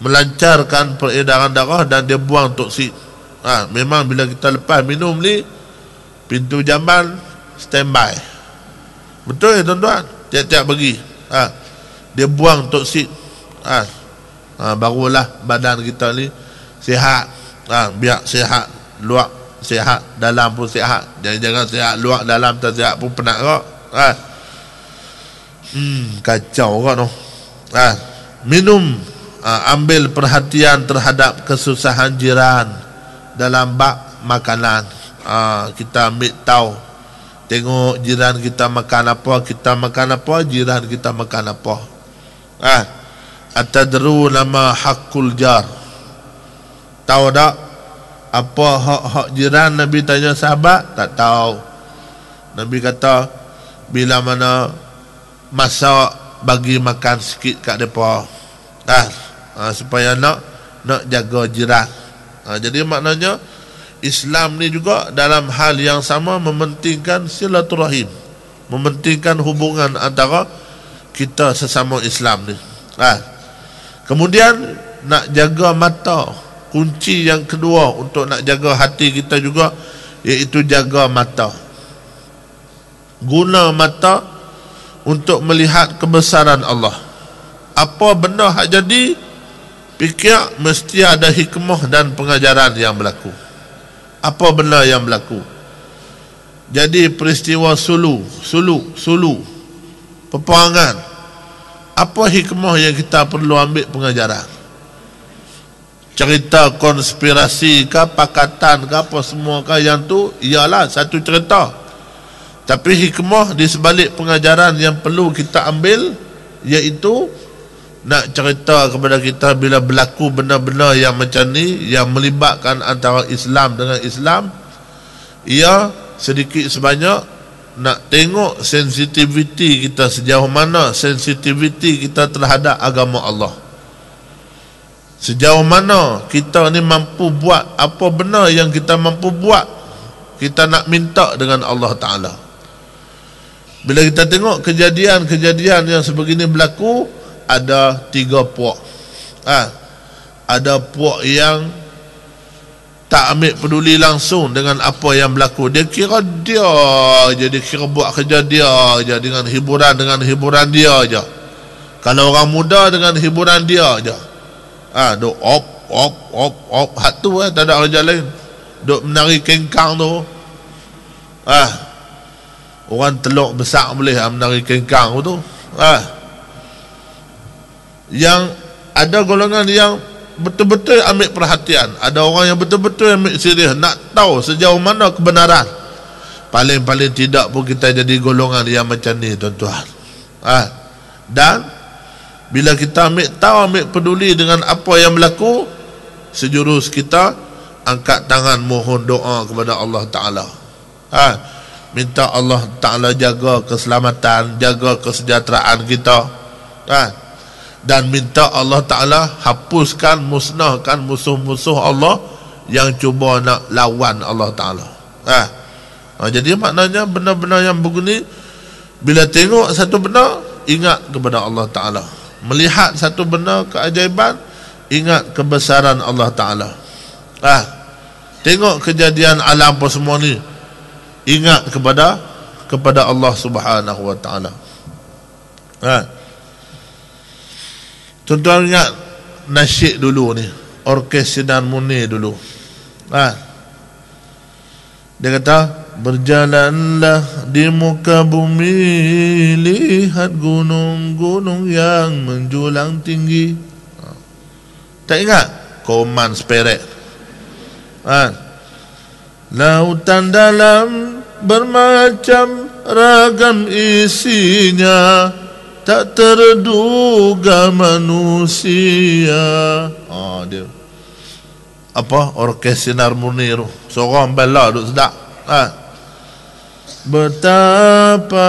melancarkan peredaran darah dan dia buang toksik. Memang bila kita lepas minum ni, pintu jamban standby. Betul ya tuan-tuan? Tiap-tiap pagi dia buang toksik. Barulah badan kita ni sihat. Biar sihat luar sihat, dalam pun sihat. Jangan sihat luar, dalam tak sihat pun penat kok. Kacau kok no. Minum, ambil perhatian terhadap kesusahan jiran dalam bab makanan. Kita ambil tahu, tengok jiran kita makan apa, kita makan apa, jiran kita makan apa. Atadru nama hakul jar, tahu tak apa hak jiran? Nabi tanya sahabat, tak tahu. Nabi kata, bila mana masak, bagi makan sikit kat depa, supaya nak jaga jiran. Jadi maknanya Islam ni juga dalam hal yang sama mementingkan silaturahim, mementingkan hubungan antara kita sesama Islam ni. Kemudian nak jaga mata, kunci yang kedua untuk nak jaga hati kita juga, iaitu jaga mata. Guna mata untuk melihat kebesaran Allah. Apa benda hak jadi, fikir mesti ada hikmah dan pengajaran yang berlaku. Apa benda yang berlaku? Jadi peristiwa sulu, peperangan, apa hikmah yang kita perlu ambil pengajaran? Cerita konspirasi ke, pakatan ke, apa semua ke, yang tu ialah satu cerita. Tapi hikmah di sebalik pengajaran yang perlu kita ambil, iaitu nak cerita kepada kita bila berlaku benda-benda yang macam ni, yang melibatkan antara Islam dengan Islam, ia sedikit sebanyak nak tengok sensitiviti kita, sejauh mana sensitiviti kita terhadap agama Allah, sejauh mana kita ni mampu buat apa benda yang kita mampu buat, kita nak minta dengan Allah Ta'ala. Bila kita tengok kejadian-kejadian yang sebegini berlaku, ada 3 puak. Ada puak yang tak ambil peduli langsung dengan apa yang berlaku. Dia kira dia je, dia kira buat kerja dia je, dengan hiburan dia je. Kalau orang muda dengan hiburan dia je. Duk op hat tu, tak ada kerja lain. Duk menari kengkang tu. Orang teluk besar boleh menari kengkang tu. Yang ada golongan yang betul-betul ambil perhatian, ada orang yang betul-betul ambil serius, nak tahu sejauh mana kebenaran. Paling-paling tidak pun kita jadi golongan yang macam ni, tuan-tuan. Dan bila kita ambil peduli dengan apa yang berlaku, sejurus kita angkat tangan mohon doa kepada Allah Ta'ala. Minta Allah Ta'ala jaga keselamatan, jaga kesejahteraan kita. Dan minta Allah Ta'ala hapuskan, musnahkan musuh-musuh Allah yang cuba nak lawan Allah Ta'ala. Jadi maknanya benda-benda yang begini, bila tengok satu benda, ingat kepada Allah Ta'ala. Melihat satu benda keajaiban, ingat kebesaran Allah Ta'ala. Tengok kejadian alam apa semua ni, ingat kepada Allah Subhanahu Wa Ta'ala. Tuan-tuan ingat nasyid dulu ni, Orkes Sinar Munir dulu. Dia kata, Berjalanlah di muka bumi, lihat gunung-gunung yang menjulang tinggi. Tak ingat? Koman Sperek. Lautan dalam bermacam ragam isinya, tak terduga manusia. Dia apa? Orkes Sinar Munir. Seorang bela duk sedap. Betapa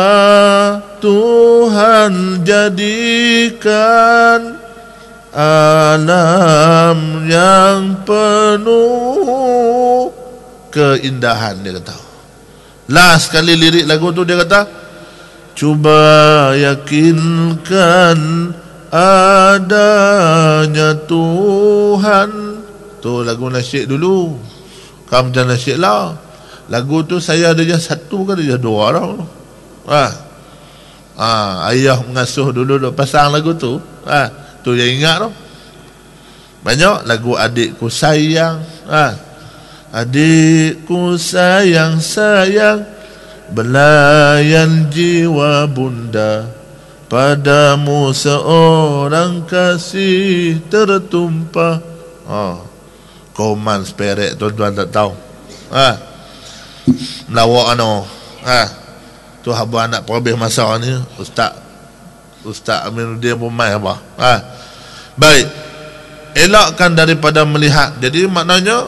Tuhan jadikan alam yang penuh keindahan, dia kata. Last sekali lirik lagu tu dia kata, cuba yakinkan adanya Tuhan. Tu lagu nasyid dulu. Kamu jangan nasyid lah. Lagu tu saya ada je satu ke ada je dua orang. Ayah mengasuh dulu duk pasang lagu tu. Tu yang ingat tu. Banyak lagu adikku sayang. Adikku sayang sayang, belayan jiwa bunda, padamu seorang kasih tertumpah. Koman Sperek, tuan-tuan tak tahu. Melawak tu haba anak perhabis masa ni Ustaz Aminuddin pun main apa. Baik, elakkan daripada melihat. Jadi maknanya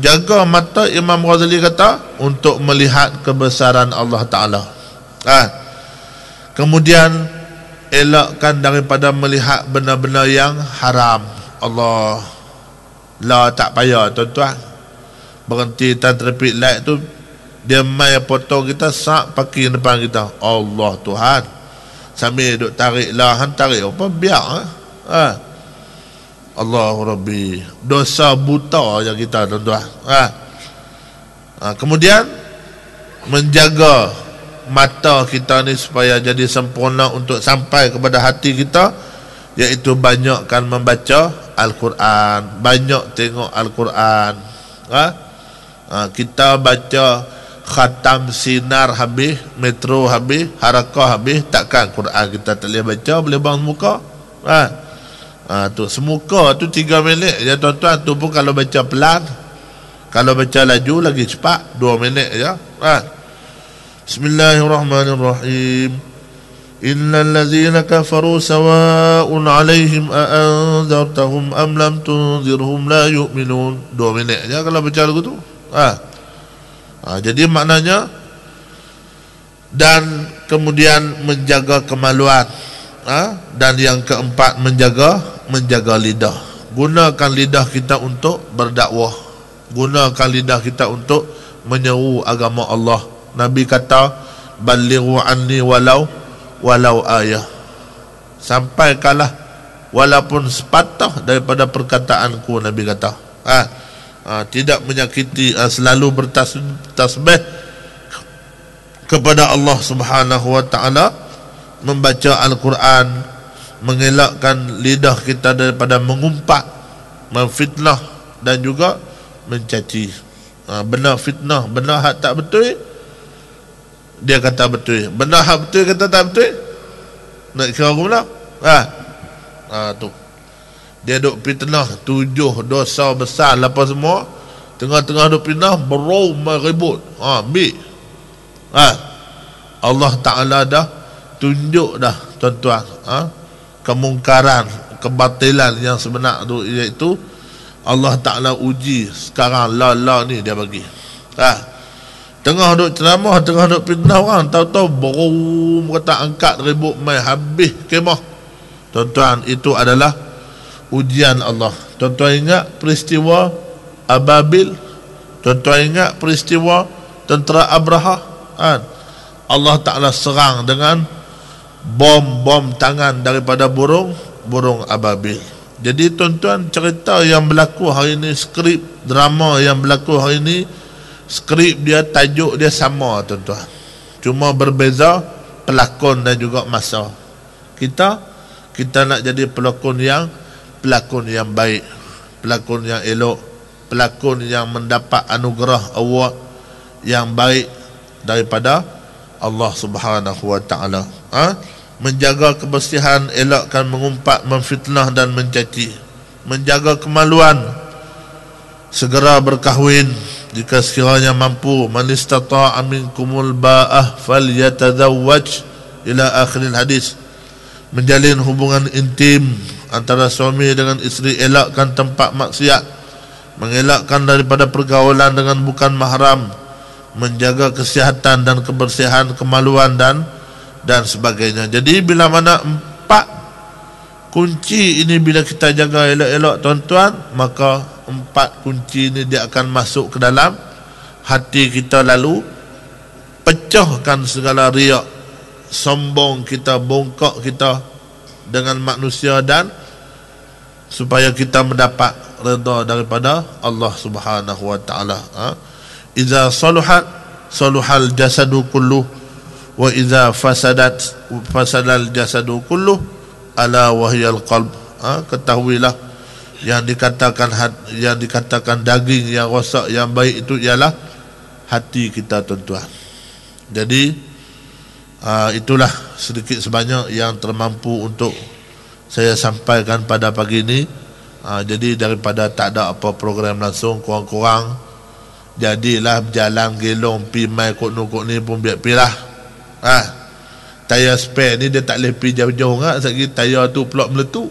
jaga mata. Imam Ghazali kata untuk melihat kebesaran Allah Ta'ala. Kemudian elakkan daripada melihat benda-benda yang haram. Allah lah, tak payah tuan-tuan. Berhenti tan traffic light tu, dia mai potong kita, sak parking depan kita. Allah Tuhan, sambil duk tarik lahan, tarik apa, biar Allahu Rabbi. Dosa buta je kita tuan-tuan. Kemudian menjaga mata kita ni supaya jadi sempurna untuk sampai kepada hati kita, iaitu banyakkan membaca Al-Quran, banyak tengok Al-Quran. Kita baca khatam sinar habis, metro habis, harakah habis, takkan Quran kita tak boleh baca, boleh bang muka. Tu semuka tu 3 minit je tuan-tuan. Tu pun kalau baca pelan. Kalau baca laju lagi cepat, 2 minit je. Bismillahirrahmanirrahim. Innal ladzina kafaru sawa'un 'alaihim a anzartahum am lam tunzirhum la yu'minun. 2 minit je kalau baca lagu tu. Jadi maknanya, dan kemudian menjaga kemaluan. Dan yang keempat, menjaga lidah. Gunakan lidah kita untuk berdakwah. Gunakan lidah kita untuk menyeru agama Allah. Nabi kata, balighu anni walau ayah. Sampaikanlah walaupun sepatah daripada perkataanku, Nabi kata. Tidak menyakiti, selalu bertasbih kepada Allah Subhanahu wa ta'ala, membaca Al-Quran, mengelakkan lidah kita daripada mengumpat, memfitnah dan juga mencaci. Benar fitnah, benar hak tak betul, dia kata betul. Benar hak betul, kata tak betul, nak kira aku benar. Tu dia duk fitnah 7 dosa besar lepas semua. Tengah-tengah duk fitnah, berom ribut. Ambil. Allah Ta'ala dah tunjuk dah tuan-tuan, kemungkaran, kebatilan yang sebenar tu, iaitu Allah Ta'ala uji sekarang. La ni dia bagi. Tengah duk ceramah, tengah duk fitnah orang, tahu-tahu berom, kata angkat ribut mai habis kemah. Tuan-tuan, itu adalah ujian Allah. Tuan-tuan ingat peristiwa Ababil? Tuan-tuan ingat peristiwa tentera Abraha? Allah Ta'ala serang dengan bom tangan daripada burung Ababil. Jadi tuan-tuan, cerita yang berlaku hari ini, skrip drama yang berlaku hari ini, skrip dia, tajuk dia sama tuan-tuan, cuma berbeza pelakon dan juga masa. Kita nak jadi pelakon yang baik, pelakon yang elok, pelakon yang mendapat anugerah award yang baik, daripada Allah Subhanahu wa taala. Menjaga kebersihan, elakkan mengumpat, memfitnah dan mencaci. Menjaga kemaluan, segera berkahwin jika sekiranya mampu. Man istata'a minkumul ba'ah falyatazawwaj ila akhiril hadis. Menjalin hubungan intim antara suami dengan isteri, elakkan tempat maksiat, mengelakkan daripada pergaulan dengan bukan mahram, menjaga kesihatan dan kebersihan, kemaluan dan sebagainya. Jadi bila mana 4 kunci ini bila kita jaga elok-elok tuan-tuan, maka 4 kunci ini dia akan masuk ke dalam hati kita, lalu pecahkan segala riak, sombong kita, bongkok kita dengan manusia, dan supaya kita mendapat redha daripada Allah Subhanahu wa taala. Iza saluhat saluhal jasadu kulluh wa iza fasadat fasadal jasadu kulluh ala wahyal qalb. Ketahuilah yang dikatakan daging yang rosak, yang baik itu ialah hati kita tuan-tuan. Jadi itulah sedikit sebanyak yang termampu untuk saya sampaikan pada pagi ini. Jadi daripada tak ada apa program langsung, kurang-kurang jadilah berjalan gelong pi mai kok ni pun biar pilah. Tayar spare ni dia tak boleh pi jauh-jauh ngak, sekali tayar tu pulak meletup.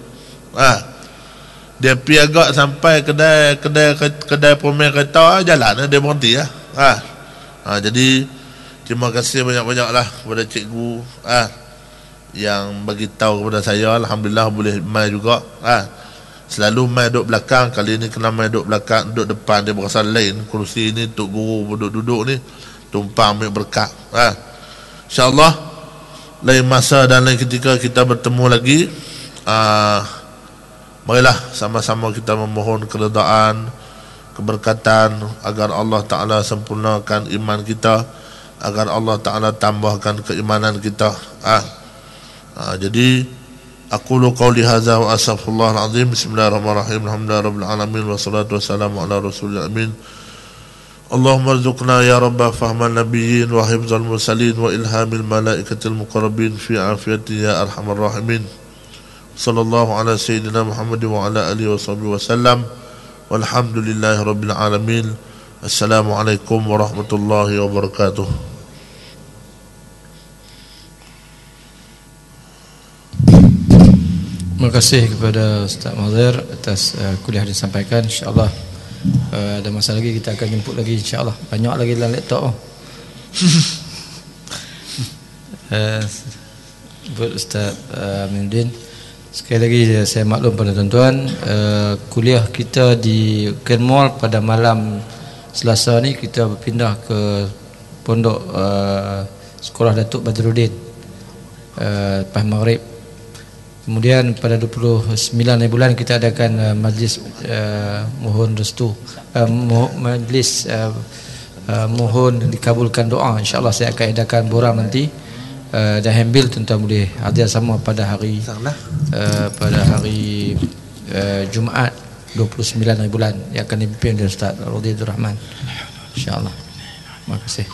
Dia pi agak sampai kedai pemain kereta, jalan dia berhenti lah. Jadi terima kasih banyak-banyaklah kepada cikgu yang bagi tahu kepada saya. Alhamdulillah boleh mai juga. Selalu mai duduk belakang, kali ni kena mai duduk belakang, duduk depan, dia berasa lain. Kursi ni untuk guru duduk-duduk ni tumpang ambil berkat. InsyaAllah lain masa dan lain ketika kita bertemu lagi. Marilah sama-sama kita memohon keredaan, keberkatan, agar Allah Ta'ala sempurnakan iman kita, agar Allah Ta'ala tambahkan keimanan kita. Jadi aqulu qawli hadza wa astaghfirullahal azim. Bismillahirrahmanirrahim. Alhamdulillahirabbil alamin wassalatu wassalamu ala rasulil amin. Allahumma rzuqna ya rabba fahman nabiyyin wa hifzal mursalin wa ilhamil malaikatil muqarrabin fi afiyati ya arhamar rahimin. Sallallahu ala sayyidina Muhammad wa ala alihi wa sahbihi wasallam. Walhamdulillahirabbil alamin. Assalamualaikum warahmatullahi wabarakatuh. Terima kasih kepada Ustaz Mazhar atas kuliah yang disampaikan. InsyaAllah ada masa lagi kita akan jemput lagi, insyaAllah. Banyak lagi dalam laptop. Buat Ustaz Aminuddin, sekali lagi saya maklum pada tuan-tuan, kuliah kita di Ken Mall pada malam Selasa ni kita berpindah ke pondok Sekolah Datuk Badruddin lepas Maghrib. Kemudian pada 29 bulan kita adakan majlis mohon restu, majlis mohon dikabulkan doa. InsyaAllah saya akan edarkan borang nanti, dan hambil tuan-tuan boleh hadir sama pada hari Jumaat 29 bulan yang akan dipimpin oleh Ustaz Rodidur Rahman, InsyaAllah. Terima kasih.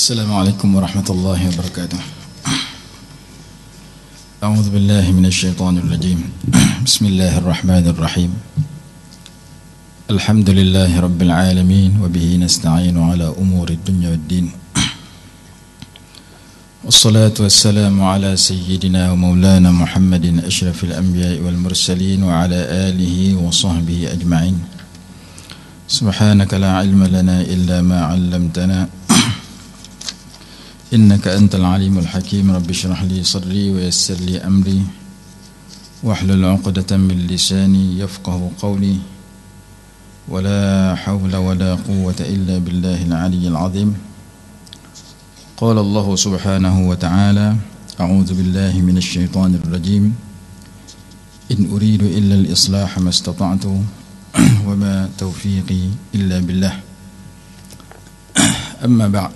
Assalamualaikum warahmatullahi wabarakatuh. A'udzu billahi minasyaitonir rajim. Bismillahirrahmanirrahim. Alhamdulillahi rabbil alamin wa bihi nasta'inu ala umurid dunya waddin. Wassalatu wassalamu ala sayyidina wa maulana Muhammadin asyrafil anbiya'i wal mursalin wa ala alihi wa sahbihi ajma'in. Subhanaka la ilma lana illa ma 'allamtana إنك أنت العليم الحكيم. رب اشرح لي صدري ويسر لي أمري واحلل عقدة من لساني يفقه قولي ولا حول ولا قوة إلا بالله العلي العظيم. قال الله سبحانه وتعالى أعوذ بالله من الشيطان الرجيم إن أريد إلا الإصلاح ما استطعت وما توفيقي إلا بالله. أما بعد